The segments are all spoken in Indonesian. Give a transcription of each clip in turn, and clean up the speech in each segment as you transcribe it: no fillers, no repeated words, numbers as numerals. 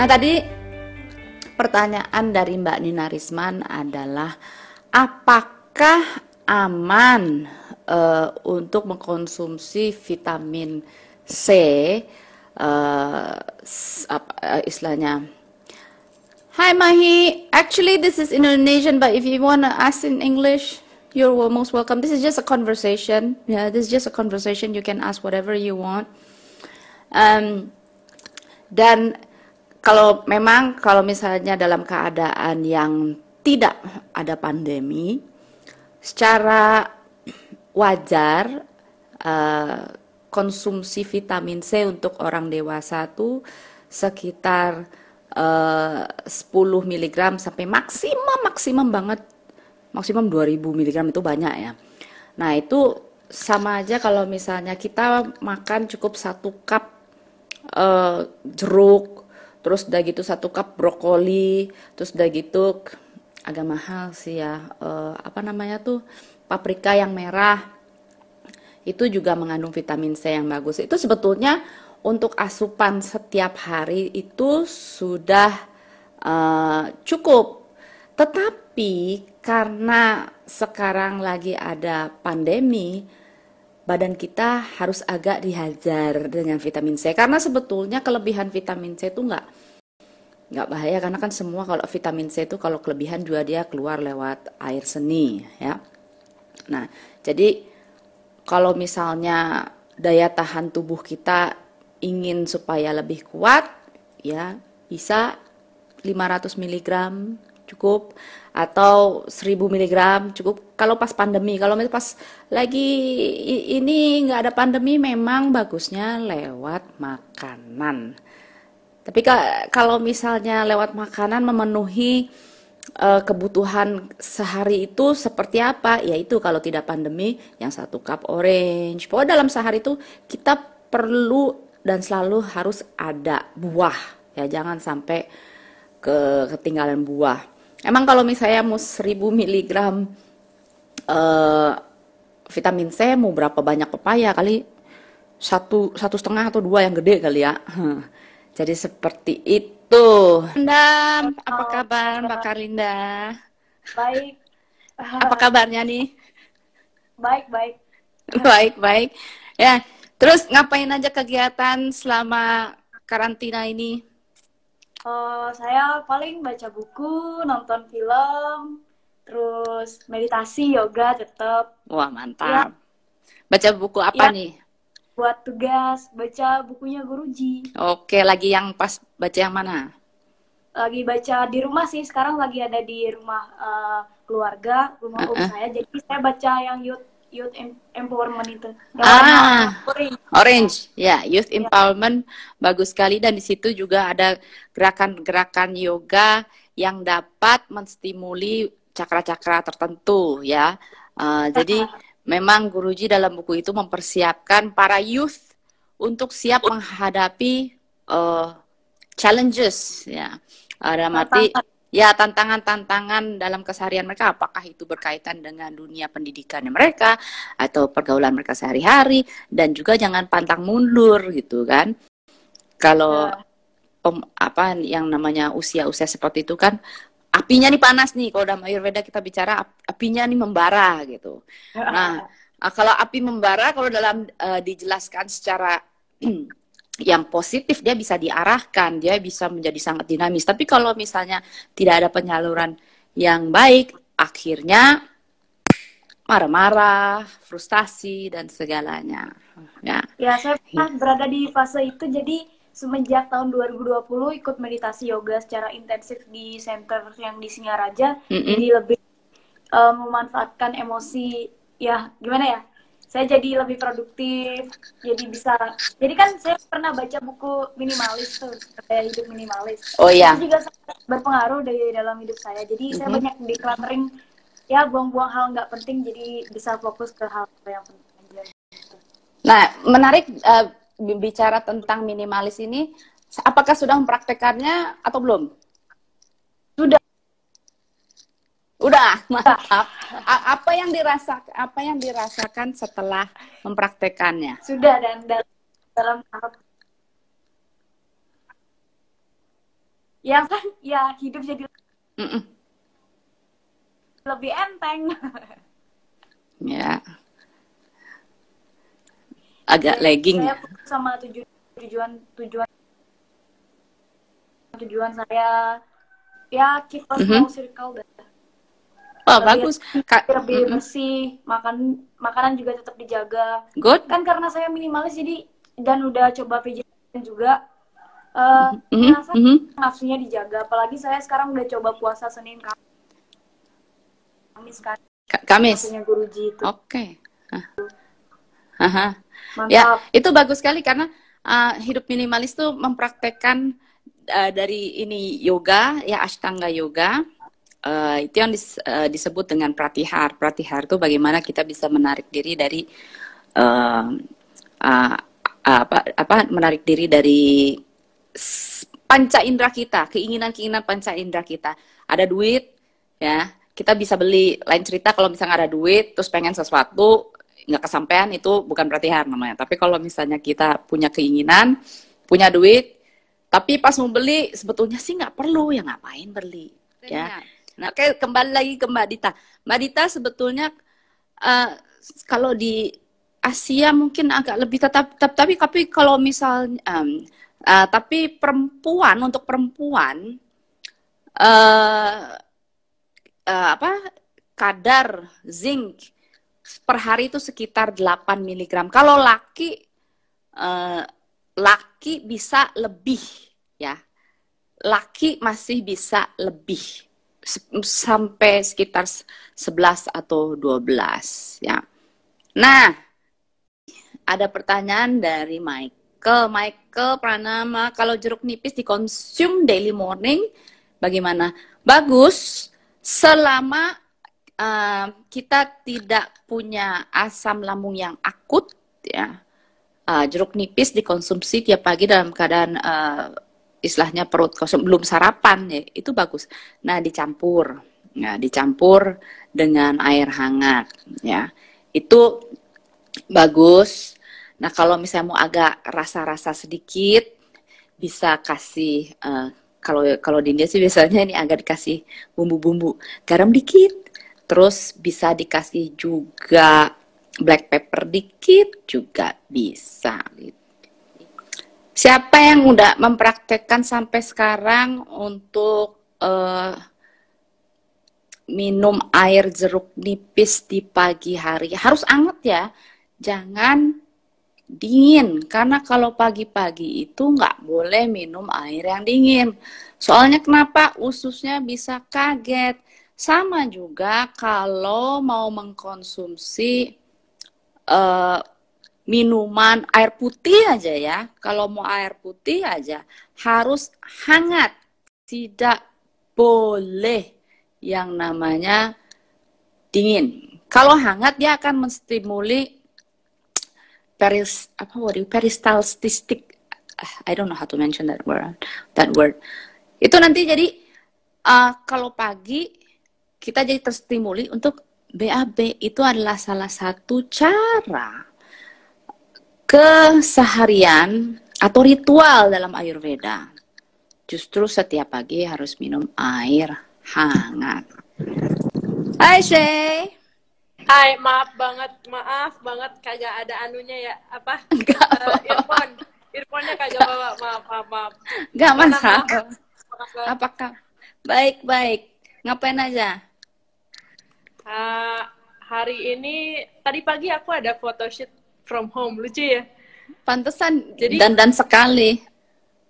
Nah, tadi pertanyaan dari Mbak Nina Risman adalah apakah aman untuk mengkonsumsi vitamin C, istilahnya. Hi Mahi, actually this is Indonesian, but if you want to ask in English, you're most welcome. This is just a conversation. Yeah, this is just a conversation. You can ask whatever you want. Dan kalau misalnya dalam keadaan yang tidak ada pandemi, secara wajar konsumsi vitamin C untuk orang dewasa tuh sekitar 10 mg sampai maksimum banget, maksimum 2000 mg itu banyak ya. Nah itu sama aja kalau misalnya kita makan cukup 1 cup jeruk, terus udah gitu 1 cup brokoli, terus udah gitu agak mahal sih ya, apa namanya tuh, paprika yang merah, itu juga mengandung vitamin C yang bagus. Itu sebetulnya untuk asupan setiap hari itu sudah cukup. Tetapi karena sekarang lagi ada pandemi, badan kita harus agak dihajar dengan vitamin C. Karena sebetulnya kelebihan vitamin C itu nggak bahaya, karena kan semua kalau vitamin C itu kalau kelebihan juga dia keluar lewat air seni ya. Nah, jadi kalau misalnya daya tahan tubuh kita ingin supaya lebih kuat, ya bisa 500 mg cukup, atau 1000 mg cukup kalau pas pandemi. Kalau pas lagi ini nggak ada pandemi, memang bagusnya lewat makanan. Tapi kalau misalnya lewat makanan memenuhi kebutuhan sehari itu seperti apa? Yaitu kalau tidak pandemi, yang 1 cup orange. Pokoknya dalam sehari itu kita perlu dan selalu harus ada buah. Ya, jangan sampai ketinggalan buah. Emang kalau misalnya mau 1000 mg vitamin C, mau berapa banyak pepaya kali? Satu setengah atau 2 yang gede kali ya. Jadi seperti itu. Linda, apa kabar Mbak Karlinda? Baik. Apa kabarnya nih? Baik. Baik. Ya, terus ngapain aja kegiatan selama karantina ini? Saya paling baca buku, nonton film, terus meditasi, yoga tetap. Wah, Ya, mantap. Baca buku apa ya nih? buat tugas, baca bukunya Guruji. Oke, lagi yang pas baca yang mana? Lagi baca di rumah sih, sekarang lagi ada di rumah keluarga, rumah om saya. Jadi saya baca yang youth empowerment itu. Yang warna orange. Orange. Ya, Youth Ya. Empowerment bagus sekali, dan di situ juga ada gerakan-gerakan yoga yang dapat menstimuli cakra-cakra tertentu ya. Jadi memang Guruji dalam buku itu mempersiapkan para youth untuk siap menghadapi challenges ya. Dalam arti ya tantangan-tantangan dalam keseharian mereka, apakah itu berkaitan dengan dunia pendidikannya mereka atau pergaulan mereka sehari-hari, dan juga jangan pantang mundur gitu kan. Kalau apa yang namanya usia-usia seperti itu kan apinya nih panas nih, kalau dalam Ayurveda kita bicara apinya nih membara gitu. Nah, kalau api membara, kalau dalam dijelaskan secara yang positif, dia bisa diarahkan, dia bisa menjadi sangat dinamis. Tapi kalau misalnya tidak ada penyaluran yang baik, akhirnya marah-marah, frustasi, dan segalanya. Ya, saya pernah berada di fase itu, jadi semenjak tahun 2020 ikut meditasi yoga secara intensif di center yang di Singaraja, jadi lebih memanfaatkan emosi, ya gimana ya, saya jadi lebih produktif, jadi kan saya pernah baca buku minimalis tuh, Gaya Hidup Minimalis. Oh iya. Itu juga sangat berpengaruh dari dalam hidup saya, jadi saya banyak decluttering, ya buang-buang hal nggak penting, jadi bisa fokus ke hal yang penting aja. Nah, menarik bicara tentang minimalis ini, apakah sudah mempraktekannya atau belum? Udah, mantap. Apa yang dirasakan setelah mempraktekannya? Sudah, dan dalam tahap ya kan, ya hidup jadi Mm-mm. lebih enteng. Ya, agak Ya, lagging saya ya. fokus sama tujuan tujuan tujuan saya, ya keep a small Mhm. circle dan Oh, lebih bagus. Kak, lebih mm-mm. bersih, makanan juga tetap dijaga. Good. Kan karena saya minimalis jadi, dan udah coba vegetarian juga, Mhm, ngerasa mhm. nafsunya dijaga. Apalagi saya sekarang udah coba puasa Senin Kamis kan, Kamis. punya guruji itu. Oke. Aha. Ya, Mantap. itu bagus sekali karena hidup minimalis tuh mempraktekkan dari ini yoga, ya Ashtanga yoga. Itu yang disebut dengan pratihar. Pratihar itu bagaimana kita bisa menarik diri dari uh, uh, menarik diri dari panca indera kita, keinginan-keinginan panca indera kita. Ada duit, ya kita bisa beli. Lain cerita kalau misalnya ada duit, terus pengen sesuatu nggak kesampaian, itu bukan pratihar namanya. Tapi kalau misalnya kita punya keinginan, punya duit, tapi pas mau beli sebetulnya sih nggak perlu, ya ngapain beli, ya. Nah, oke, kembali lagi ke Mbak Dita. Mbak Dita sebetulnya uh, kalau di Asia mungkin agak lebih tapi kalau misalnya tapi perempuan, untuk perempuan uh, apa kadar zinc per hari itu sekitar 8 miligram. Kalau uh, laki bisa lebih, ya. Laki masih bisa lebih sampai sekitar 11 atau 12, ya. Nah, ada pertanyaan dari Michael. Michael Pranama, kalau jeruk nipis dikonsum daily morning, bagaimana? Bagus, selama kita tidak punya asam lambung yang akut, ya. Jeruk nipis dikonsumsi tiap pagi dalam keadaan istilahnya perut kosong, belum sarapan, ya, itu bagus. Nah, dicampur dengan air hangat, ya, itu bagus. Nah, kalau misalnya mau agak rasa-rasa sedikit, bisa kasih kalau kalau di India sih biasanya ini agak dikasih bumbu-bumbu, garam dikit, terus bisa dikasih juga black pepper dikit juga bisa. Siapa yang udah mempraktekkan sampai sekarang untuk minum air jeruk nipis di pagi hari? Harus anget ya, jangan dingin, karena kalau pagi-pagi itu nggak boleh minum air yang dingin. Soalnya kenapa? Ususnya bisa kaget. Sama juga kalau mau mengkonsumsi uh, minuman air putih aja, ya. Kalau mau air putih aja harus hangat. Tidak boleh yang namanya dingin. Kalau hangat dia akan menstimuli peristaltistik. I don't know how to mention that word. Itu nanti jadi kalau pagi kita jadi terstimuli untuk BAB. Itu adalah salah satu cara keseharian atau ritual dalam Ayurveda. Justru setiap pagi harus minum air hangat. Hai Shay. Hai, maaf banget kagak ada anunya ya, apa? Earphone-nya kagak bawa, maaf. Gak Gimana, masalah. Maaf. Apakah baik? Ngapain aja? Hari ini, tadi pagi aku ada photoshoot from home, lucu ya? Pantesan Jadi, dandan sekali.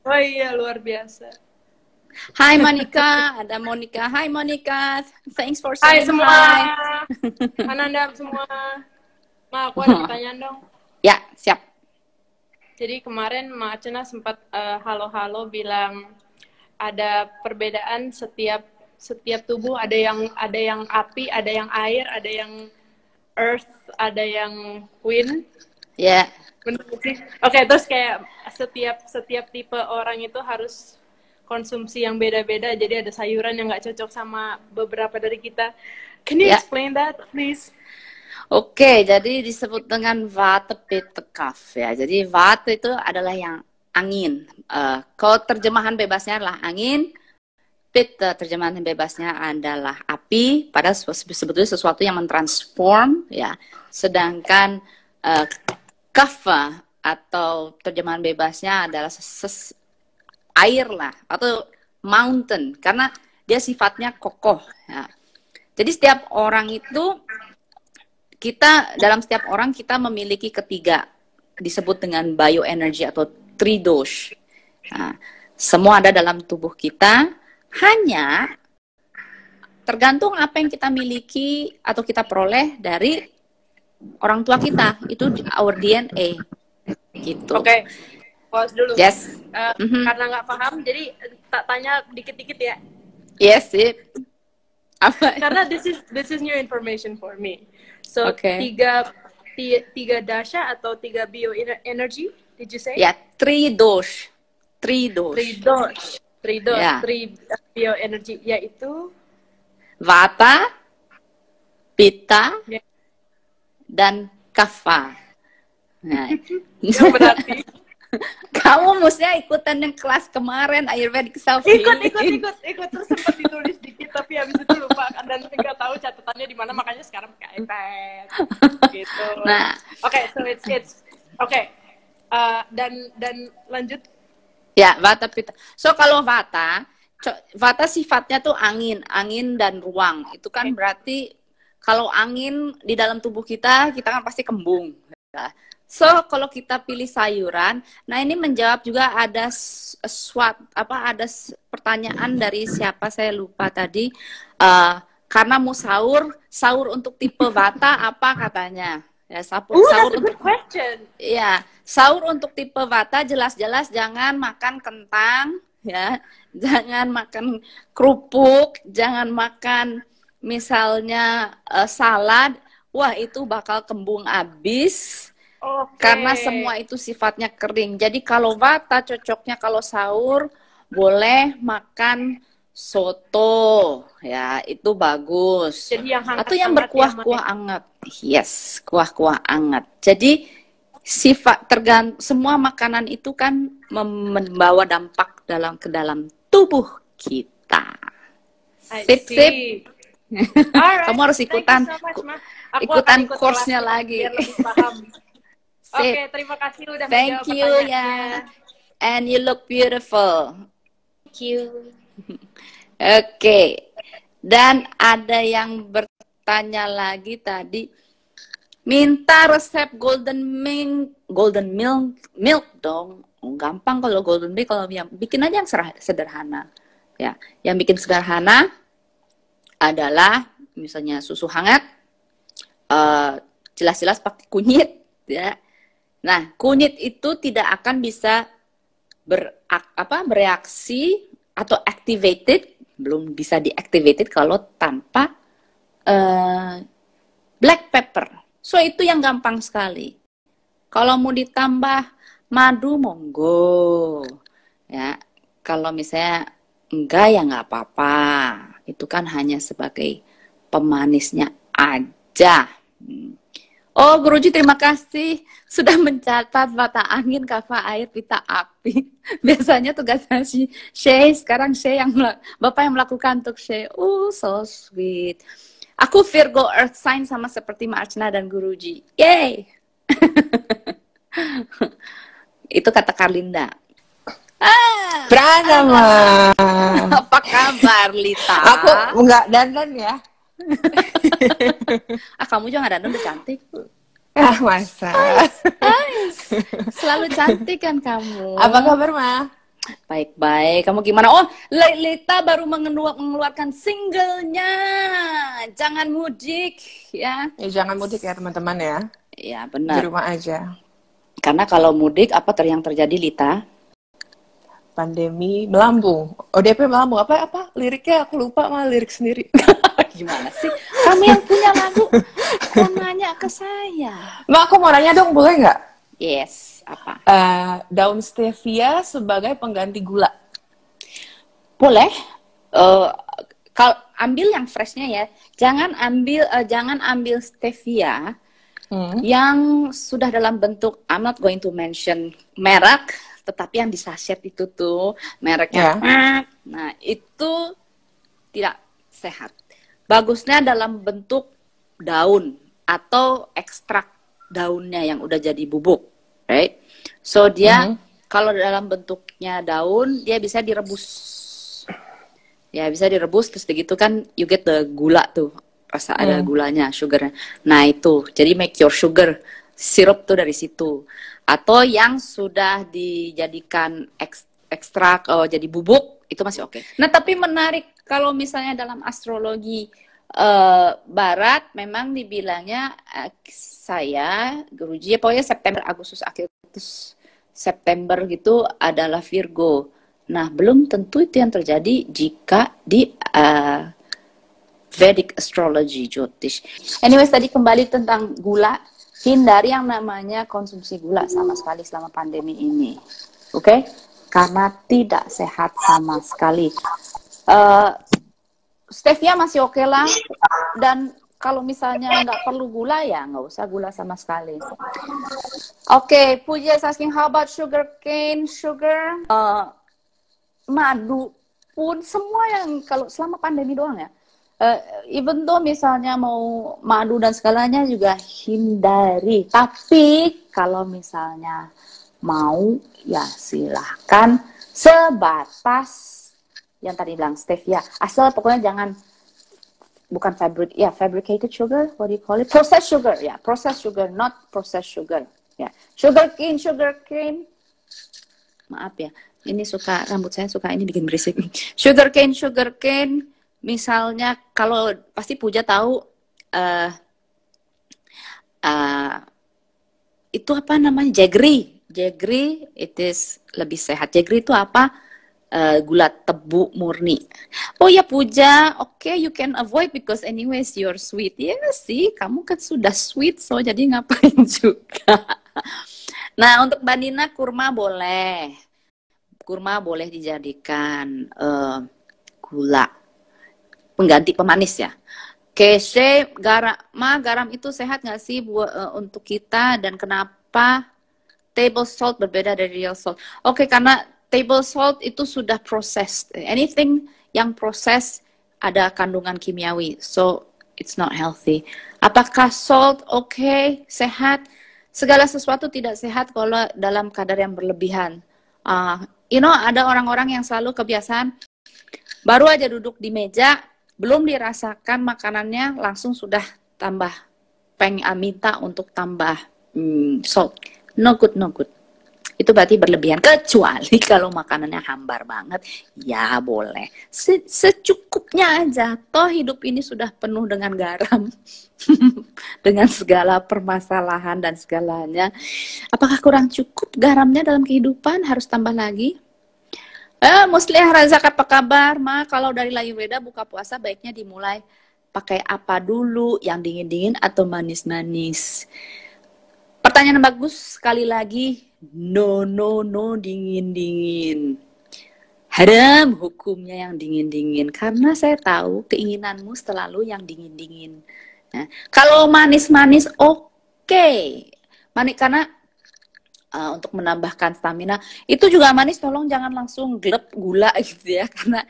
oh iya, luar biasa. Hai Monica, ada Monica. Hai Monica, thanks for Hai saying semua, hi. Ananda semua. Ma, aku ada pertanyaan dong. Ya, siap. Jadi kemarin Ma Acena sempat halo-halo bilang ada perbedaan setiap tubuh, ada yang api, ada yang air, ada yang earth, ada yang wind. Ya. Benar sih. Oke, terus kayak setiap tipe orang itu harus konsumsi yang beda-beda. Jadi ada sayuran yang nggak cocok sama beberapa dari kita. Can you explain that, please? Oke, jadi disebut dengan Vata Pitta Kapha, ya. Jadi Vata itu adalah yang angin. Kalau terjemahan bebasnya adalah angin. Pitta terjemahan bebasnya adalah api, padahal sebetulnya sesuatu yang mentransform, ya. Sedangkan kapha atau terjemahan bebasnya adalah air lah, atau mountain, karena dia sifatnya kokoh. Ya. Jadi setiap orang itu, dalam setiap orang kita memiliki ketiga, disebut dengan bioenergy atau tridosh. Nah, semua ada dalam tubuh kita. Hanya tergantung apa yang kita miliki atau kita peroleh dari orang tua kita, itu our DNA gitu. Oke, pause dulu. Yes. Karena nggak paham, jadi tak tanya dikit-dikit ya. Yes, sip. Apa? Karena this is new information for me. So Okay. tiga dasha atau tiga bioenergy, did you say? Ya, tridosh. Ya. Three bioenergy, yaitu Vata, Pitta, Ya. dan Kapha. Nah, yang berarti kamu mestinya ikutan yang kelas kemarin Ayurvedic Self-Healing. ikut terus sempat ditulis dikit tapi habis itu lupa dan nggak tahu catatannya di mana, makanya sekarang pakai iPad gitu. Nah, Oke, so it's oke. Dan lanjut. ya, Vata, Pitta. So kalau Vata sifatnya tuh angin dan ruang. Itu kan berarti kalau angin di dalam tubuh kita kan pasti kembung. So kalau kita pilih sayuran, nah ini menjawab juga ada ada pertanyaan dari siapa saya lupa tadi. Karena mau sahur untuk tipe Vata apa katanya? Ya, sahur untuk Question. ya, sahur untuk tipe Vata jelas-jelas jangan makan kentang, ya. Jangan makan kerupuk, jangan makan misalnya salad. Wah, itu bakal kembung abis. Karena semua itu sifatnya kering. Jadi kalau Vata cocoknya kalau sahur boleh makan soto, ya itu bagus. Jadi yang hangat, atau yang berkuah-kuah hangat. Yes, kuah-kuah hangat. Jadi semua makanan itu kan membawa dampak ke dalam tubuh kita. Sip. Alright. Kamu harus ikutan ikutan course-nya lagi. Biar lebih paham. Oke, terima kasih udah menjawab Thank you ya. And you look beautiful. Thank you. Oke. Dan ada yang bertanya lagi tadi, minta resep golden milk dong. Gampang kalau golden milk, kalau yang bikin aja yang sederhana. Ya, yang bikin sederhana adalah misalnya susu hangat, jelas-jelas pakai kunyit, ya. Nah, kunyit itu tidak akan bisa bereaksi atau activated, belum bisa deactivated kalau tanpa black pepper. So itu yang gampang sekali. Kalau mau ditambah madu monggo, ya. Kalau misalnya enggak ya nggak apa-apa. Itu kan hanya sebagai pemanisnya aja. Oh, Guruji terima kasih sudah mencatat Vata angin, Kapha air, Pitta api. Biasanya tugasnya si Shay, sekarang Shay Bapak yang melakukan untuk Shay. Oh, so sweet. Aku Virgo Earth sign sama seperti Mbak Archana dan Guruji. Yay! Itu kata Karlinda. Pranama. Apa kabar, Lita? Aku nggak dandan ya. Kamu juga nggak dandan, udah cantik. Masa. Selalu cantik kan kamu. Apa kabar, Ma? Baik-baik. Kamu gimana? Oh, Lita baru mengeluarkan singlenya. Jangan mudik, ya. Jangan mudik ya, teman-teman ya. Ya, Di benar. rumah aja. Karena kalau mudik, apa yang terjadi, Lita? Pandemi melambung. ODP melambung. Apa? Liriknya aku lupa, malah lirik sendiri. Gimana sih? Kamu yang punya lagu, kok nanya ke saya? Ma, aku mau nanya dong, boleh nggak? Yes, apa? Daun stevia sebagai pengganti gula. Boleh. Kalau ambil yang freshnya ya, jangan ambil stevia yang sudah dalam bentuk, I'm not going to mention merek, tetapi yang di sachet itu tuh mereknya. Nah, itu tidak sehat. Bagusnya dalam bentuk daun atau ekstrak daunnya yang udah jadi bubuk, right? So dia kalau dalam bentuknya daun, dia bisa direbus. Ya, bisa direbus, terus begitu kan you get the gula tuh. Rasa ada gulanya, sugarnya. Nah, itu. Jadi make your sugar sirup tuh dari situ. Atau yang sudah dijadikan ekstrak jadi bubuk, itu masih oke. Nah, tapi menarik kalau misalnya dalam astrologi barat memang dibilangnya saya Guruji pokoknya September, Agustus, akhir September gitu adalah Virgo. Nah, belum tentu itu yang terjadi jika di Vedic astrology, Jyotish. Anyways, tadi kembali tentang gula. Hindari yang namanya konsumsi gula sama sekali selama pandemi ini. Oke? Karena tidak sehat sama sekali. Stevia masih oke lah. Dan kalau misalnya nggak perlu gula, ya nggak usah gula sama sekali. Oke, Puja is asking, how about sugar cane, sugar? Madu pun semua yang kalau selama pandemi doang ya, even though misalnya mau madu dan segalanya juga hindari. Tapi kalau misalnya mau ya silahkan sebatas yang tadi bilang stevia. Asal pokoknya jangan bukan fabricated sugar, what do you call it? Processed sugar, ya, processed sugar, not processed sugar. Ya, sugar cane. Maaf ya. Ini rambut saya suka ini bikin berisik. Sugar cane. Misalnya kalau pasti Puja tahu itu apa namanya? Jaggery it is lebih sehat. Jaggery itu apa? Gula tebu murni. Oh ya Puja, okay, you can avoid because anyways you're sweet. Ya sih, kamu kan sudah sweet, so jadi ngapain juga. Nah, untuk Mbak Nina kurma boleh. Kurma boleh dijadikan gula pengganti pemanis ya. Keshe, garam itu sehat nggak sih untuk kita, dan kenapa table salt berbeda dari real salt? Oke, karena table salt itu sudah processed. Anything yang proses ada kandungan kimiawi, so it's not healthy. Apakah salt sehat? Segala sesuatu tidak sehat kalau dalam kadar yang berlebihan. Ada orang-orang yang selalu kebiasaan baru aja duduk di meja, belum dirasakan makanannya, langsung sudah tambah minta untuk tambah salt. No good. Itu berarti berlebihan. Kecuali kalau makanannya hambar banget, ya boleh. Secukupnya aja. Toh hidup ini sudah penuh dengan garam. Dengan segala permasalahan dan segalanya. Apakah kurang cukup garamnya dalam kehidupan? Harus tambah lagi? Musliah Razak, apa kabar? Kalau dari Ayurveda buka puasa baiknya dimulai pakai apa dulu? Yang dingin-dingin atau manis-manis? Pertanyaan bagus, sekali lagi. No, dingin-dingin. Haram hukumnya yang dingin-dingin. Karena saya tahu keinginanmu selalu yang dingin-dingin. Nah, kalau manis-manis oke. Manis karena untuk menambahkan stamina. Itu juga manis, tolong jangan langsung glep gula gitu ya. Karena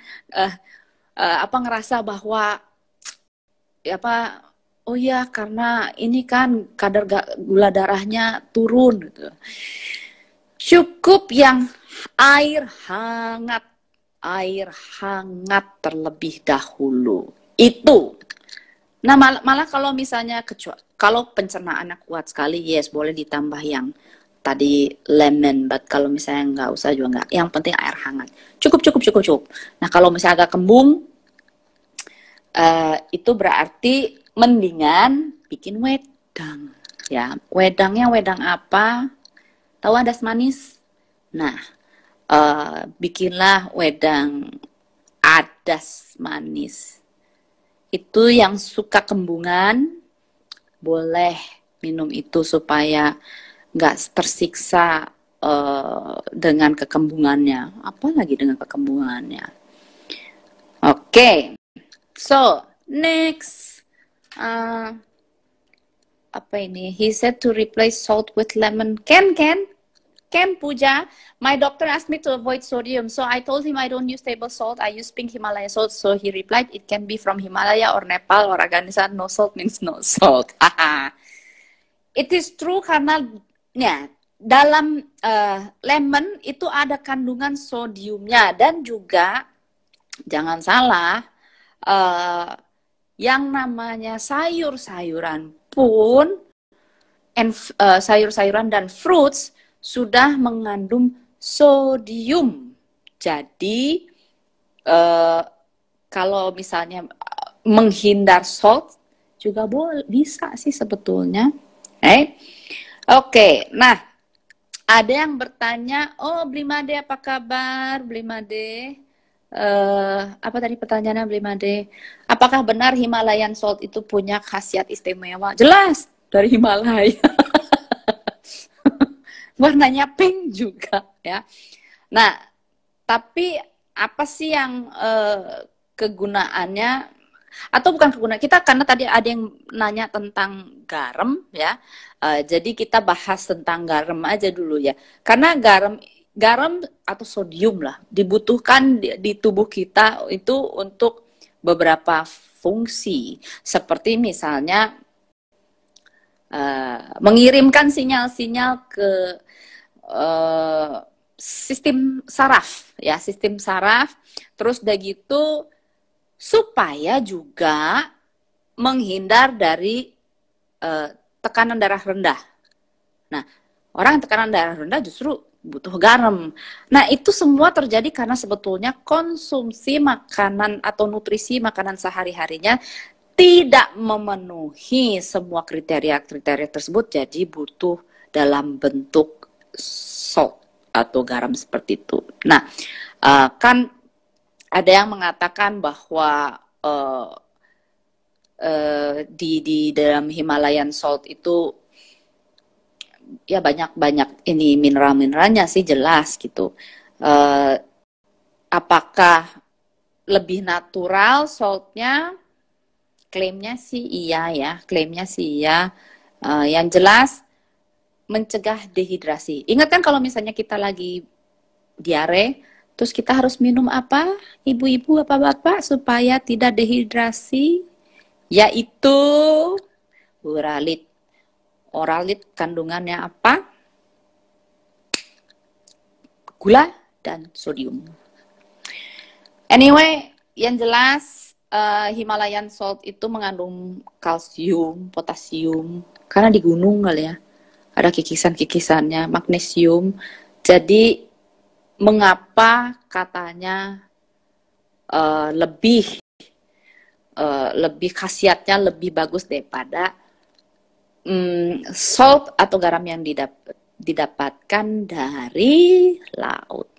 ngerasa bahwa oh ya karena ini kan kadar gula darahnya turun gitu. Cukup yang air hangat terlebih dahulu. Itu. Nah, malah kalau misalnya kalau pencernaannya kuat sekali, yes, boleh ditambah yang tadi lemon, but kalau misalnya nggak usah juga nggak. Yang penting air hangat. Cukup. Nah, kalau misalnya agak kembung, itu berarti mendingan bikin wedang. Ya, wedangnya wedang apa? Tahu adas manis? Nah, bikinlah wedang adas manis. Itu yang suka kembungan, boleh minum itu supaya nggak tersiksa dengan kekembungannya. Apalagi dengan kekembungannya. Oke. So, next. Apa ini? He said to replace salt with lemon. Can? Ken Puja, my doctor asked me to avoid sodium, so I told him I don't use table salt, I use pink Himalaya salt. So he replied, it can be from Himalaya or Nepal or Afghanistan. No salt means no salt. It is true karena ya, dalam lemon itu ada kandungan sodiumnya, dan juga jangan salah, yang namanya sayur-sayuran pun sayur-sayuran dan fruits sudah mengandung sodium. Jadi kalau misalnya menghindar salt juga bisa sih sebetulnya. Oke, nah ada yang bertanya, oh Blimade apa kabar Blimade? Apa tadi pertanyaannya Blimade? Apakah benar Himalayan salt itu punya khasiat istimewa? Jelas, dari Himalaya. Warnanya pink juga ya. Nah, tapi apa sih yang kegunaannya, atau bukan kegunaan kita, karena tadi ada yang nanya tentang garam ya. Jadi kita bahas tentang garam aja dulu ya. Karena garam atau sodium lah dibutuhkan di tubuh kita itu untuk beberapa fungsi, seperti misalnya mengirimkan sinyal-sinyal ke sistem saraf ya, sistem saraf. Terus udah gitu supaya juga menghindar dari tekanan darah rendah. Nah, orang yang tekanan darah rendah justru butuh garam. Nah, itu semua terjadi karena sebetulnya konsumsi makanan atau nutrisi makanan sehari-harinya tidak memenuhi semua kriteria-kriteria tersebut, jadi butuh dalam bentuk salt atau garam seperti itu. Nah, kan ada yang mengatakan bahwa di dalam Himalayan salt itu ya banyak ini mineral-mineralnya sih, jelas gitu. Apakah lebih natural saltnya? Klaimnya sih iya ya, klaimnya sih iya. Yang jelas mencegah dehidrasi. Ingat kan kalau misalnya kita lagi diare, terus kita harus minum apa, ibu-ibu apa bapak, supaya tidak dehidrasi? Yaitu uralit. Oralit kandungannya apa? Gula dan sodium. Anyway, yang jelas Himalayan salt itu mengandung kalsium, potasium, karena di gunung kali ya, ada kikisan-kikisannya, magnesium. Jadi mengapa katanya lebih khasiatnya lebih bagus daripada salt atau garam yang didapatkan dari laut.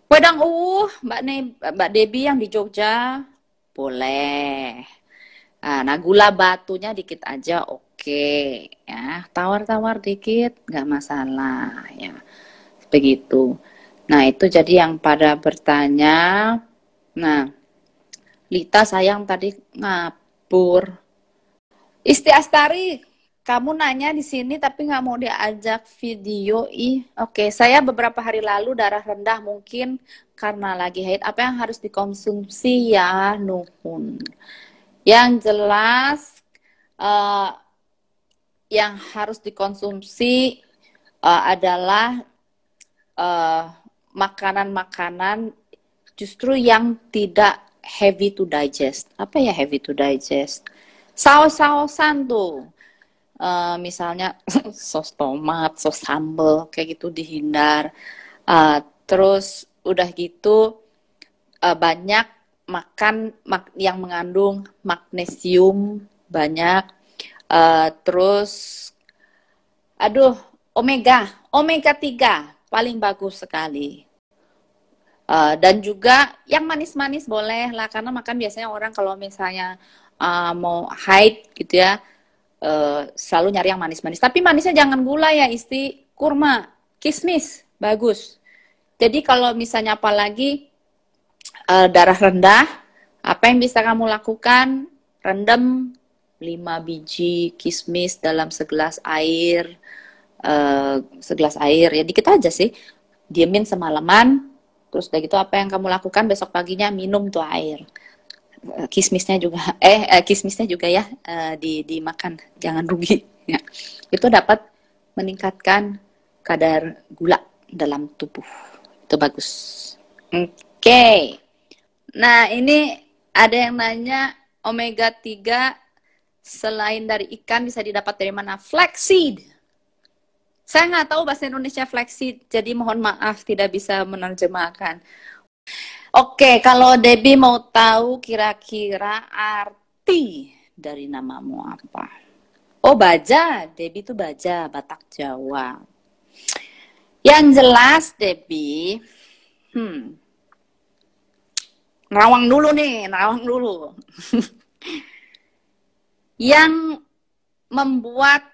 Wedang Mbak Debbie yang di Jogja boleh. Nah, gula batunya dikit aja oke ya, tawar-tawar dikit nggak masalah ya, begitu. Nah, itu jadi yang pada bertanya. Nah, Lita sayang tadi ngabur. Isti Astari, kamu nanya di sini tapi nggak mau diajak video. Oke, saya beberapa hari lalu darah rendah, mungkin karena lagi haid. Apa yang harus dikonsumsi ya, Nuhun? Yang jelas yang harus dikonsumsi adalah makanan-makanan justru yang tidak heavy to digest. Apa ya heavy to digest? Saus-sausan tuh. Misalnya sos tomat, sos sambal, kayak gitu dihindar. Terus udah gitu banyak makan yang mengandung magnesium banyak. Terus omega 3 paling bagus sekali. Dan juga yang manis-manis boleh lah, karena makan biasanya orang kalau misalnya mau haid gitu ya, selalu nyari yang manis-manis. Tapi manisnya jangan gula ya, kurma, kismis, bagus. Jadi kalau misalnya apalagi darah rendah, apa yang bisa kamu lakukan? Rendam 5 biji kismis dalam segelas air, segelas air, ya dikit aja sih, diemin semalaman, terus udah gitu apa yang kamu lakukan besok paginya minum tuh air. Kismisnya juga ya, dimakan, jangan rugi ya. Itu dapat meningkatkan kadar gula dalam tubuh, itu bagus. Oke. Nah, ini ada yang nanya omega 3 selain dari ikan bisa didapat dari mana? Flaxseed. Saya nggak tahu bahasa Indonesia flaxseed, jadi mohon maaf tidak bisa menerjemahkan. Oke, kalau Debbie mau tahu kira-kira arti dari namamu apa? Oh, Baja. Debbie itu Baja, Batak Jawa. Yang jelas, Debbie, nerawang dulu nih, nerawang dulu. Yang membuat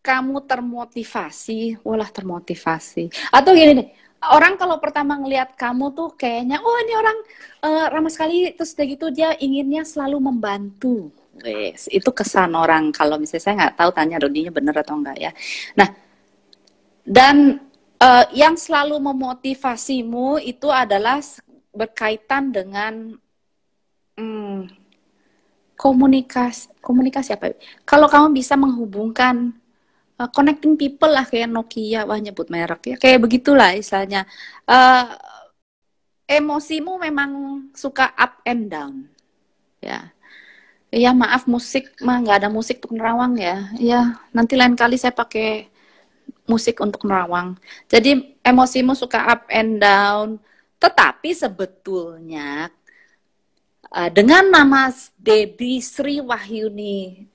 kamu termotivasi, termotivasi. Atau gini deh, orang kalau pertama ngelihat kamu tuh kayaknya, oh ini orang ramah sekali, terus udah gitu dia inginnya selalu membantu. Wes, itu kesan orang. Kalau misalnya saya nggak tahu, tanya Rodinya bener atau enggak ya. Nah, dan yang selalu memotivasimu itu adalah berkaitan dengan komunikasi apa? Kalau kamu bisa menghubungkan connecting people lah, kayak Nokia, wah nyebut merek ya, kayak begitulah istilahnya. Emosimu memang suka up and down, ya. Ya maaf, musik mah nggak ada musik untuk nerawang ya. Ya nanti lain kali saya pakai musik untuk nerawang. Jadi emosimu suka up and down, tetapi sebetulnya dengan nama Debbie Sri Wahyuni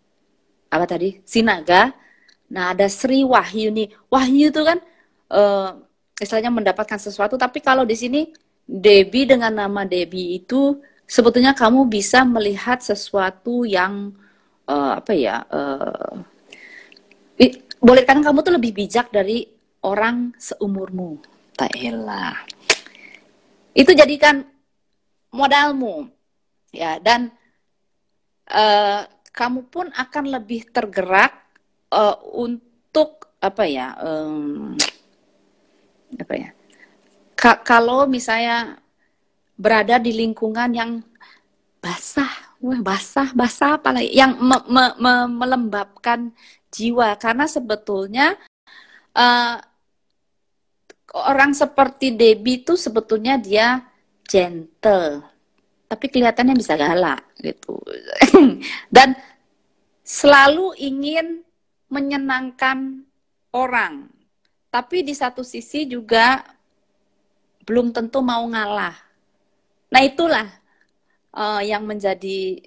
apa tadi Sinaga. Nah, ada Sri Wahyuni. Wahyu itu kan istilahnya mendapatkan sesuatu, tapi kalau di sini Debbie dengan nama Debbie itu sebetulnya kamu bisa melihat sesuatu yang boleh kan kamu tuh lebih bijak dari orang seumurmu. Taelah. Itu jadikan modalmu. Ya, dan kamu pun akan lebih tergerak untuk kalau misalnya berada di lingkungan yang basah apalagi yang melembabkan jiwa, karena sebetulnya orang seperti Debbie itu sebetulnya dia gentle, tapi kelihatannya bisa galak gitu. Dan selalu ingin menyenangkan orang, tapi di satu sisi juga belum tentu mau ngalah. Nah, itulah yang menjadi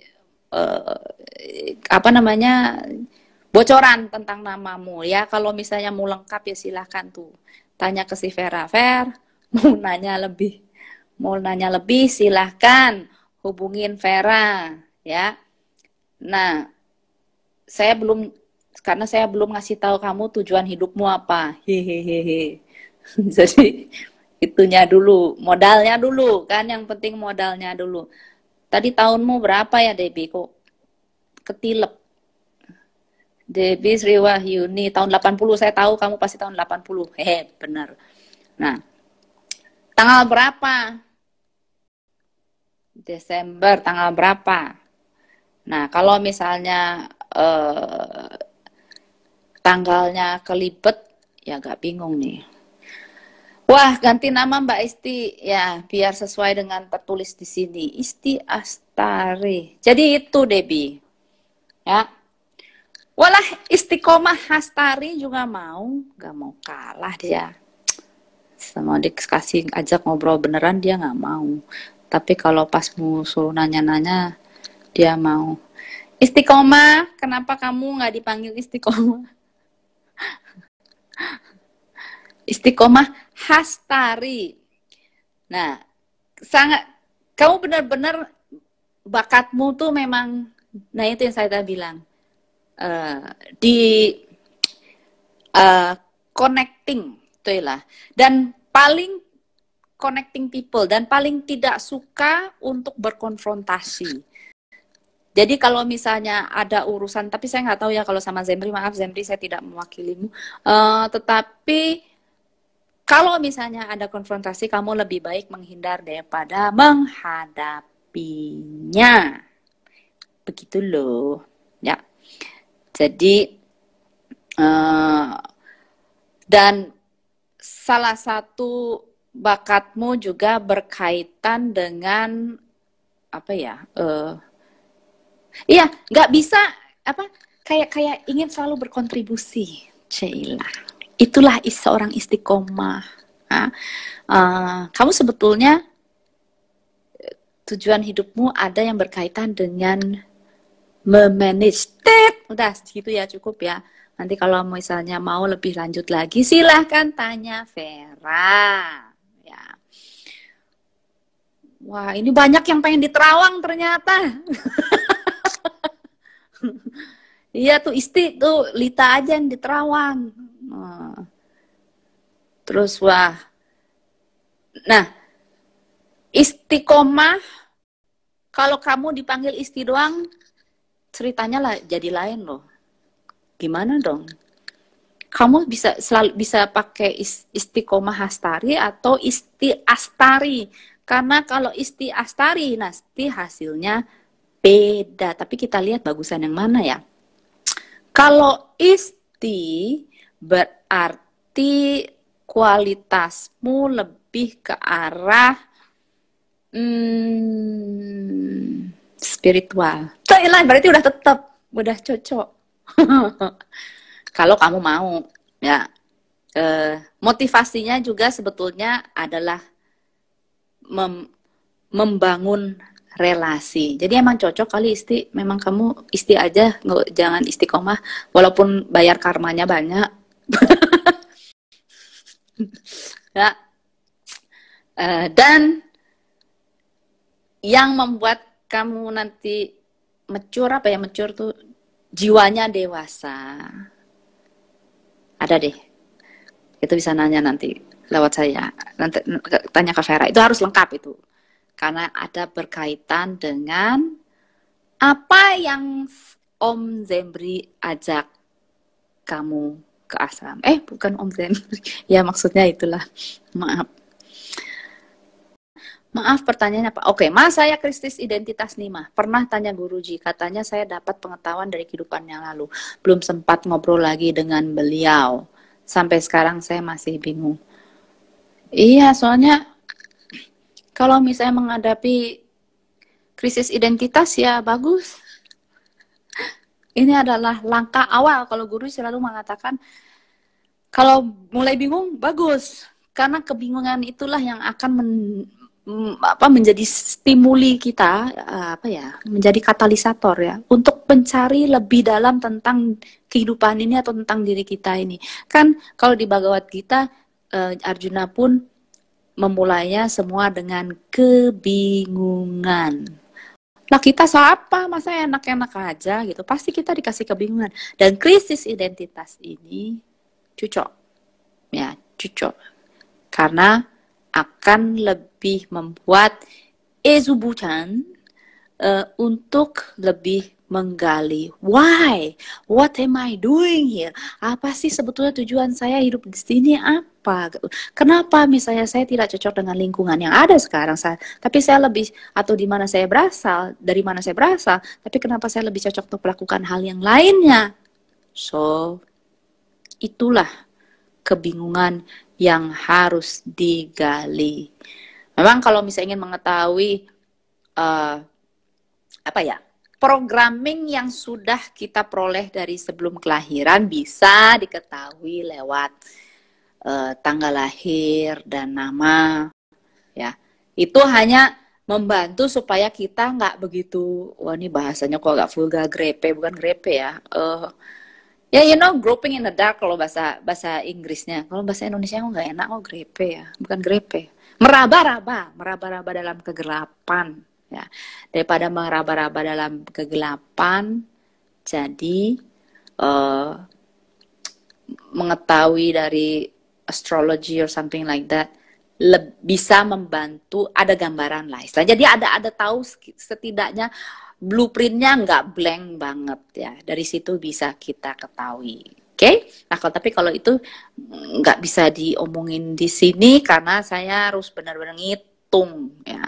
bocoran tentang namamu ya. Kalau misalnya mau lengkap ya silahkan tuh tanya ke si Vera. Mau nanya lebih silahkan hubungin Vera ya. Nah, karena saya belum ngasih tahu kamu tujuan hidupmu apa. Hehehe. Jadi itunya dulu, modalnya dulu kan, yang penting modalnya dulu. Tadi tahunmu berapa ya, Debbie? Kok ketilep? Debbie Sri Wahyuni tahun 80, saya tahu kamu pasti tahun 80. Benar. Nah, tanggal berapa? Desember, tanggal berapa? Nah, kalau misalnya tanggalnya kelibet, ya agak bingung nih. Wah, ganti nama Mbak Isti ya, biar sesuai dengan tertulis di sini. Isti Astari. Jadi itu, Debbie. Ya. Walah, Istiqomah Hastari juga nggak mau kalah dia. Sama dikasih ajak ngobrol beneran dia nggak mau. Tapi kalau pas suruh nanya-nanya, dia mau. Istiqomah, kenapa kamu nggak dipanggil Istiqomah? Istiqomah Hastari. Nah, kamu benar-benar bakatmu tuh memang, nah itu yang saya tadi bilang, di connecting, itulah. Dan paling connecting people, dan paling tidak suka untuk berkonfrontasi. Jadi kalau misalnya ada urusan, tapi saya nggak tahu ya kalau sama Zemri, maaf Zemri saya tidak mewakilimu. Tetapi kalau misalnya ada konfrontasi, kamu lebih baik menghindar daripada menghadapinya. Begitu loh. Ya. Jadi dan salah satu bakatmu juga berkaitan dengan apa ya? Iya, nggak bisa apa kayak ingin selalu berkontribusi, Sheila. Itulah seorang istiqomah. Nah, kamu sebetulnya tujuan hidupmu ada yang berkaitan dengan memanage. Udah segitu ya, cukup ya. Nanti kalau misalnya mau lebih lanjut lagi, silahkan tanya Vera. Ya. Wah, ini banyak yang pengen di Terawang ternyata. Iya tuh Isti tuh Lita aja yang di Terawang. Terus wah. Nah, istiqomah kalau kamu dipanggil Isti doang ceritanya lah jadi lain loh. Gimana dong? Kamu bisa pakai istiqomah hastari atau isti astari. Karena kalau isti astari nanti hasilnya beda. Tapi kita lihat bagusan yang mana ya. Kalau isti berarti kualitasmu lebih ke arah spiritual. Berarti udah tetap, udah cocok. Kalau kamu mau, ya. Motivasinya juga sebetulnya adalah membangun relasi. Jadi emang cocok kali Isti, memang kamu Isti aja, jangan istiqomah, walaupun bayar karmanya banyak. Ya. Dan yang membuat kamu nanti mature, apa ya mature tuh, jiwanya dewasa. Ada deh. Itu bisa nanya nanti lewat saya. Nanti tanya ke Vera. Itu harus lengkap itu. Karena ada berkaitan dengan apa yang Om Zemri ajak kamu ke asram. Bukan Om Zemri. Ya maksudnya itulah. Maaf pertanyaannya apa? Oke, Mas, saya krisis identitas nih, Mah. Pernah tanya Guruji, katanya saya dapat pengetahuan dari kehidupan yang lalu. Belum sempat ngobrol lagi dengan beliau. Sampai sekarang saya masih bingung. Iya, soalnya kalau misalnya menghadapi krisis identitas ya bagus. Ini adalah langkah awal. Kalau guru selalu mengatakan, kalau mulai bingung, bagus. Karena kebingungan itulah yang akan menjadi stimuli kita, menjadi katalisator ya, untuk mencari lebih dalam tentang kehidupan ini atau tentang diri kita ini. Kan kalau di Bhagavad Gita, Arjuna pun memulainya semua dengan kebingungan. Nah kita siapa? Masa enak-enak aja gitu? Pasti kita dikasih kebingungan. Dan krisis identitas ini cocok. Ya, cocok. Karena akan lebih membuat Ezubuchan untuk lebih menggali why, what am I doing here? Apa sih sebetulnya tujuan saya hidup di sini apa? Kenapa misalnya saya tidak cocok dengan lingkungan yang ada sekarang, tapi saya lebih, atau di mana saya berasal, dari mana saya berasal, tapi kenapa saya lebih cocok untuk melakukan hal yang lainnya? So, itulah kebingungan yang harus digali. Memang kalau misalnya ingin mengetahui programming yang sudah kita peroleh dari sebelum kelahiran bisa diketahui lewat tanggal lahir dan nama, ya. Itu hanya membantu supaya kita nggak begitu, wah ini bahasanya kok agak vulgar, grepe, bukan grepe ya. Ya, groping in the dark kalau bahasa Inggrisnya. Kalau bahasa Indonesia kok nggak enak, grepe ya, bukan grepe. Meraba-raba dalam kegelapan, ya. Daripada meraba-raba dalam kegelapan, jadi mengetahui dari astrology or something like that, bisa membantu, ada gambaran lah istilah. Jadi ada tahu setidaknya blueprintnya nggak blank banget ya. Dari situ bisa kita ketahui. Oke? Nah, kalau itu nggak bisa diomongin di sini karena saya harus benar-benar ngitung ya.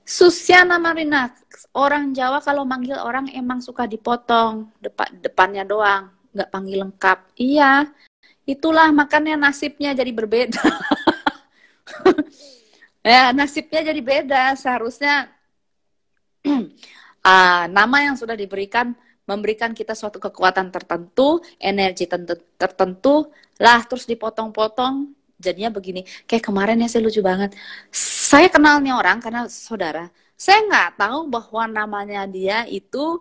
Susiana Marina, orang Jawa kalau manggil orang emang suka dipotong depannya doang, nggak panggil lengkap. Iya, itulah makanya nasibnya jadi berbeda. Ya, nasibnya jadi beda. Seharusnya nama yang sudah diberikan memberikan kita suatu kekuatan tertentu, energi tertentu, lah terus dipotong-potong, jadinya begini. Kayak kemarin ya, saya lucu banget. Saya kenal nih orang karena saudara. Saya nggak tahu bahwa namanya dia itu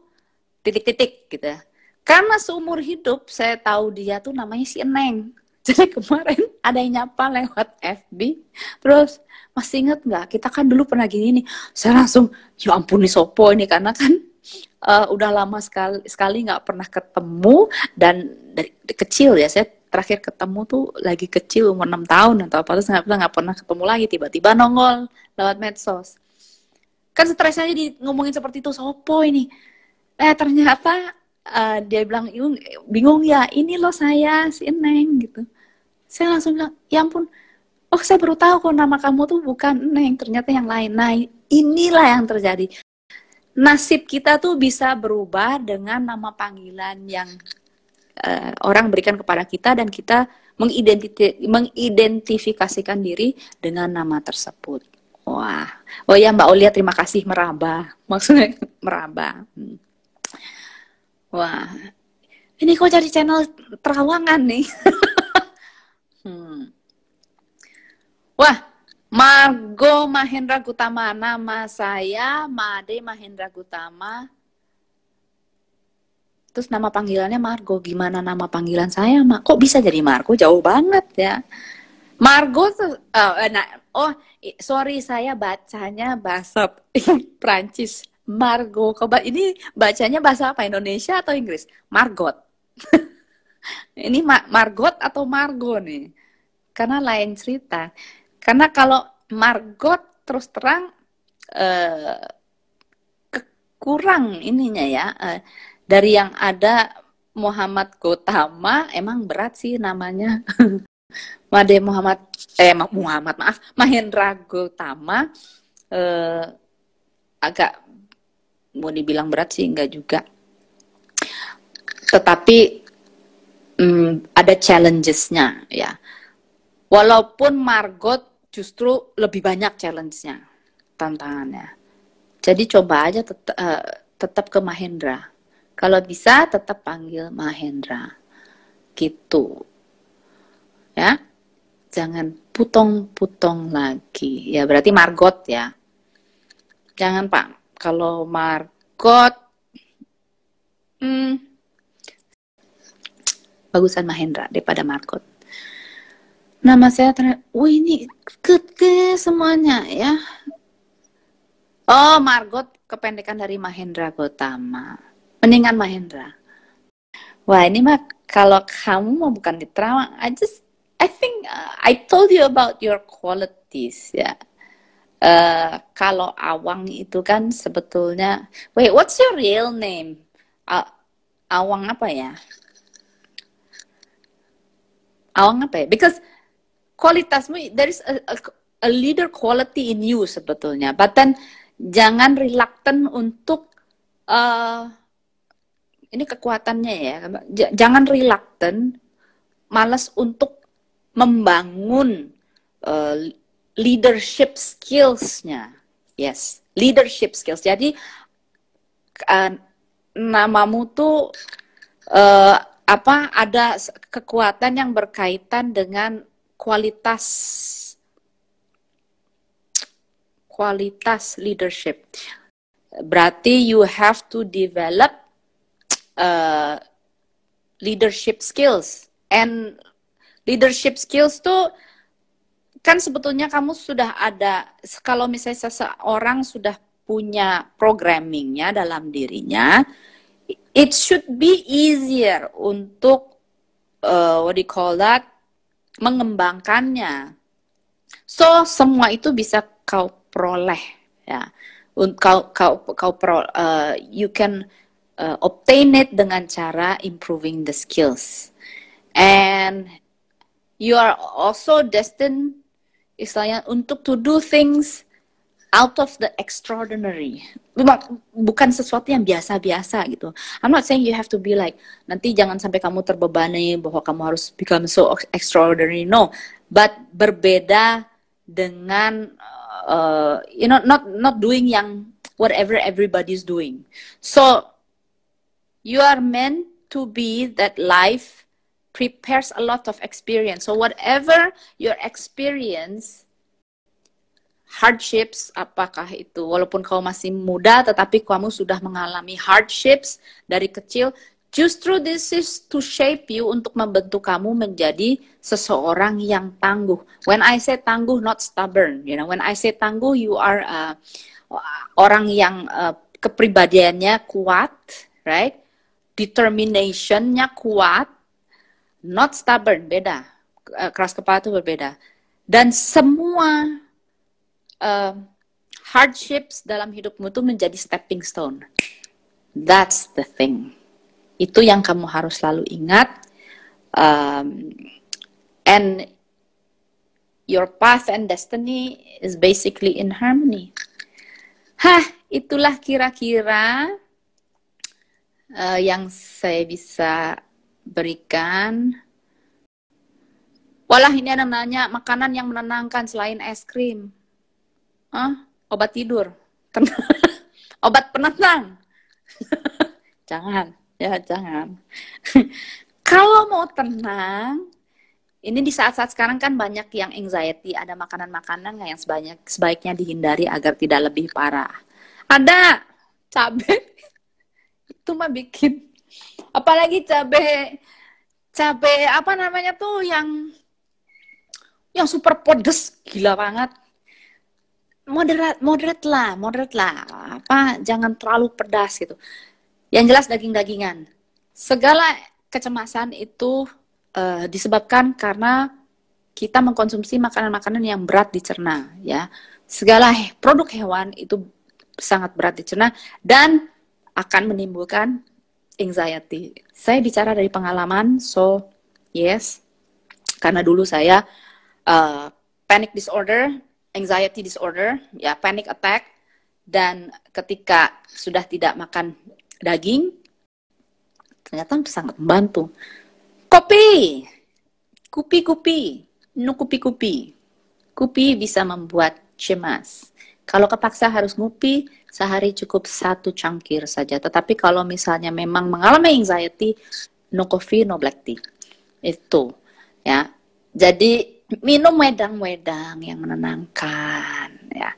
titik-titik gitu ya. Karena seumur hidup saya tahu dia tuh namanya si Eneng. Jadi kemarin ada yang nyapa lewat FB, terus masih inget nggak? Kita kan dulu pernah gini nih. Saya langsung, ya ampun nih sopo ini, karena kan udah lama sekali nggak pernah ketemu, dan dari kecil ya, saya terakhir ketemu tuh lagi kecil umur 6 tahun atau apa, terus nggak pernah ketemu lagi, tiba-tiba nongol lewat medsos. Kan stres aja di ngomongin seperti itu, sopo ini. Ternyata dia bilang, bingung ya, ini loh saya si Eneng gitu. Saya langsung bilang, ya ampun, oh saya baru tahu kok nama kamu tuh bukan Eneng, ternyata yang lain. Nah, inilah yang terjadi. Nasib kita tuh bisa berubah dengan nama panggilan yang orang berikan kepada kita, dan kita mengidentifikasikan diri dengan nama tersebut. Wah, oh ya Mbak Olia, terima kasih, meraba. Maksudnya meraba. Wah, ini kok jadi channel terawangan nih. Wah, Margo Mahendra Gutama, nama saya Made Mahendra Gutama. Terus nama panggilannya Margo. Gimana nama panggilan saya, Mak? Kok bisa jadi Margo? Jauh banget ya. Margo tuh, sorry, saya bacanya bahasa Prancis. Margo. Ini bacanya bahasa apa? Indonesia atau Inggris? Margot. Ini Margot atau Margo nih? Karena lain cerita. Karena kalau Margot terus terang kurang ininya ya. Dari yang ada Muhammad Gotama, emang berat sih namanya. Mahendra Gotama, agak mau dibilang berat sih, enggak juga. Tetapi ada challenges-nya ya. Walaupun Margot justru lebih banyak challenge-nya, tantangannya. Jadi coba aja tetap ke Mahendra. Kalau bisa tetap panggil Mahendra. Gitu. Ya. Jangan putong-putong lagi. Ya berarti Margot ya. Jangan Pak. Kalau Margot bagusan Mahendra daripada Margot. Nama saya ini ke semuanya ya. Oh, Margot kependekan dari Mahendra Gotama. Mendingan Mahendra. Wah, ini mah kalau kamu mau bukan di Terawang, I think I told you about your qualities ya. Kalau Awang itu kan sebetulnya, wait, what's your real name? Awang apa ya? Awang apa ya? Because kualitasmu, there is a leader quality in you sebetulnya. But then jangan reluctant untuk ini kekuatannya ya. Jangan reluctant, malas untuk membangun leadership skills-nya. Yes, leadership skills. Jadi namamu tuh ada kekuatan yang berkaitan dengan kualitas leadership. Berarti you have to develop leadership skills. And leadership skills tuh kan sebetulnya kamu sudah ada, kalau misalnya seseorang sudah punya programmingnya dalam dirinya, it should be easier untuk what do you call that, mengembangkannya. So semua itu bisa kau peroleh, ya. You can obtain it dengan cara improving the skills, and you are also destined, istilahnya, untuk to do things out of the extraordinary. Bukan sesuatu yang biasa-biasa gitu. I'm not saying you have to be like, nanti jangan sampai kamu terbebani bahwa kamu harus become so extraordinary. No, but berbeda dengan not doing yang whatever everybody's doing. So you are meant to be that life prepares a lot of experience. So whatever your experience, hardships, apakah itu walaupun kau masih muda tetapi kamu sudah mengalami hardships dari kecil, justru this is to shape you, untuk membentuk kamu menjadi seseorang yang tangguh. When I say tangguh, not stubborn, you know. When I say tangguh, you are orang yang kepribadiannya kuat, right? Determinationnya kuat, not stubborn, beda. Keras kepala itu berbeda. Dan semua hardships dalam hidupmu itu menjadi stepping stone. That's the thing. Itu yang kamu harus selalu ingat. And your path and destiny is basically in harmony. Itulah kira-kira yang saya bisa berikan. Walah, ini ada nanya makanan yang menenangkan selain es krim. Obat tidur, obat penenang. Jangan, ya jangan. Kalau mau tenang, ini di saat-saat sekarang kan banyak yang anxiety, ada makanan-makanan yang sebaiknya dihindari agar tidak lebih parah. Ada cabai, itu mah bikin, apalagi cabai apa namanya tuh yang super pedes, gila banget. Moderate lah, jangan terlalu pedas gitu. Yang jelas daging-dagingan. Segala kecemasan itu disebabkan karena kita mengkonsumsi makanan-makanan yang berat dicerna, ya. Segala produk hewan itu sangat berat dicerna dan akan menimbulkan anxiety. Saya bicara dari pengalaman, so yes, karena dulu saya panic disorder, anxiety disorder, ya, panic attack, dan ketika sudah tidak makan daging, ternyata sangat membantu. Kopi, kopi bisa membuat cemas. Kalau kepaksa harus ngopi, sehari cukup 1 cangkir saja. Tetapi kalau misalnya memang mengalami anxiety, no coffee, no black tea. Itu, ya. Jadi minum wedang-wedang yang menenangkan, ya.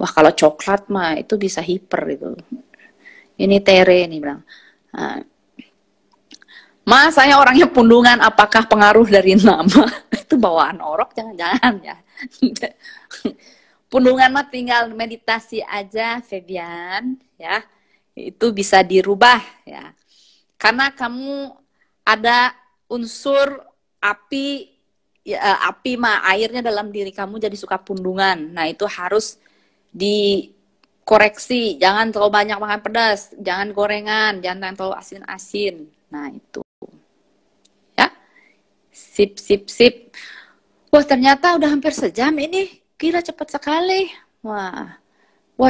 Wah, kalau coklat mah itu bisa hiper itu. Ini Tere nih bilang, Mas, saya orangnya pundungan, apakah pengaruh dari nama? Itu bawaan orok, jangan-jangan ya. Pundungan mah tinggal meditasi aja, Febian, ya. Itu bisa dirubah, ya. Karena kamu ada unsur api, ya, api mah airnya dalam diri kamu jadi suka pundungan. Nah, itu harus dikoreksi. Jangan terlalu banyak makan pedas, jangan gorengan, jangan terlalu asin-asin. Nah, itu. Ya. Sip. Wah, ternyata udah hampir sejam ini. Gila, cepat sekali. Wah,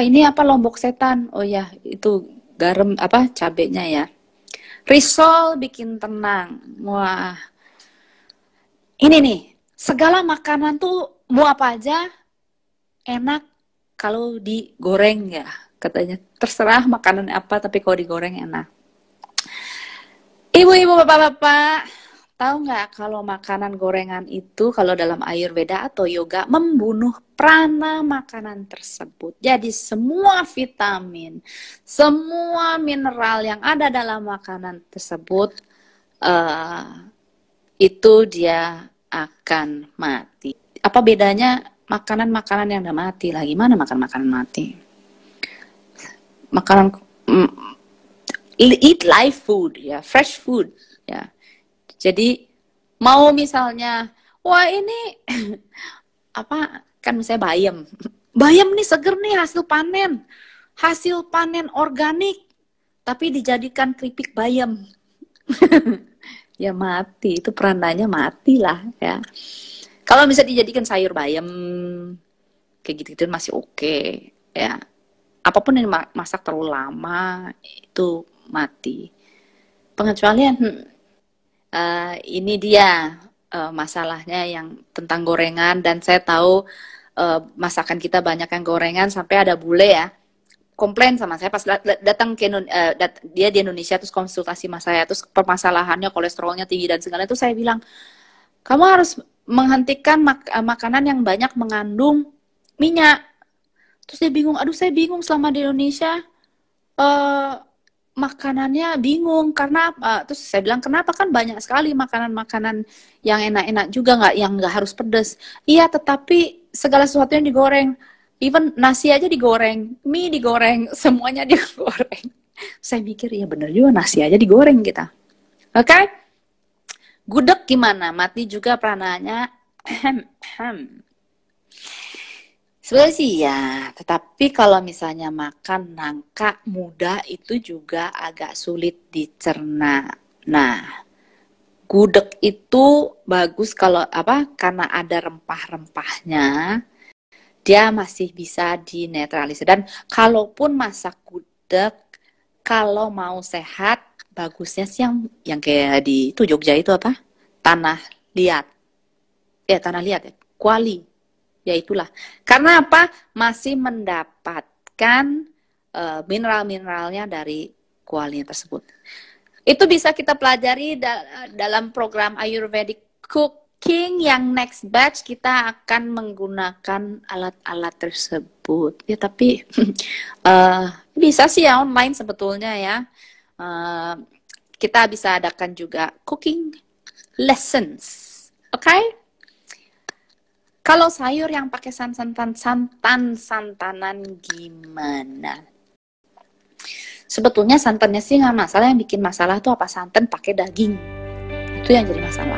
ini apa, lombok setan? Oh ya, itu garam apa, cabenya ya. Risol bikin tenang. Wah. Ini nih, segala makanan tuh mau apa aja enak kalau digoreng, ya. Katanya terserah makanan apa, tapi kalau digoreng enak. Ibu-ibu, bapak-bapak, tahu nggak kalau makanan gorengan itu kalau dalam Ayurveda atau yoga membunuh prana makanan tersebut. Jadi semua vitamin, semua mineral yang ada dalam makanan tersebut itu dia akan mati. Apa bedanya makanan-makanan yang udah mati lah? Gimana makan makanan mati? Makanan eat live food, ya, fresh food, ya. Jadi mau misalnya, wah ini apa kan misalnya bayam. Bayam nih seger nih hasil panen organik, tapi dijadikan keripik bayam. Ya mati, itu perandanya mati lah ya. Kalau bisa dijadikan sayur bayam kayak gitu-gitu masih oke ya. Apapun yang masak terlalu lama itu mati. Pengecualian ini dia masalahnya yang tentang gorengan, dan saya tahu masakan kita banyak yang gorengan, sampai ada bule ya komplain sama saya pas datang ke dia di Indonesia, terus konsultasi sama saya, terus permasalahannya kolesterolnya tinggi dan segala itu. Saya bilang kamu harus menghentikan makanan yang banyak mengandung minyak. Terus dia bingung, aduh saya bingung selama di Indonesia makanannya bingung karena terus saya bilang kenapa, kan banyak sekali makanan-makanan yang enak-enak juga, yang nggak harus pedas. Iya, tetapi segala sesuatu yang digoreng, even nasi aja digoreng, mie digoreng, semuanya digoreng. Saya mikir ya bener juga, nasi aja digoreng kita. Oke? Gudeg gimana? Mati juga prananya. Sebenarnya sih ya, tetapi kalau misalnya makan nangka muda itu juga agak sulit dicerna. Nah, gudeg itu bagus kalau karena ada rempah-rempahnya, dia masih bisa dinetralisir. Dan kalaupun masak gudeg, kalau mau sehat, bagusnya sih yang kayak di itu Jogja itu tanah liat. Tanah liat ya, kuali. Ya itulah. Karena masih mendapatkan mineral-mineralnya dari kualinya tersebut. Itu bisa kita pelajari dalam program Ayurvedic Cooking yang next batch kita akan menggunakan alat-alat tersebut. Ya tapi bisa sih ya online sebetulnya ya. Kita bisa adakan juga cooking lessons. Oke? Kalau sayur yang pakai santanan gimana? Sebetulnya santannya sih nggak masalah, yang bikin masalah tuh santan pakai daging. Itu yang jadi masalah.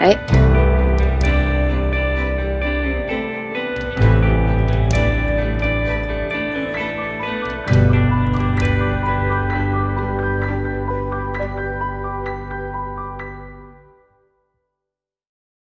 Right?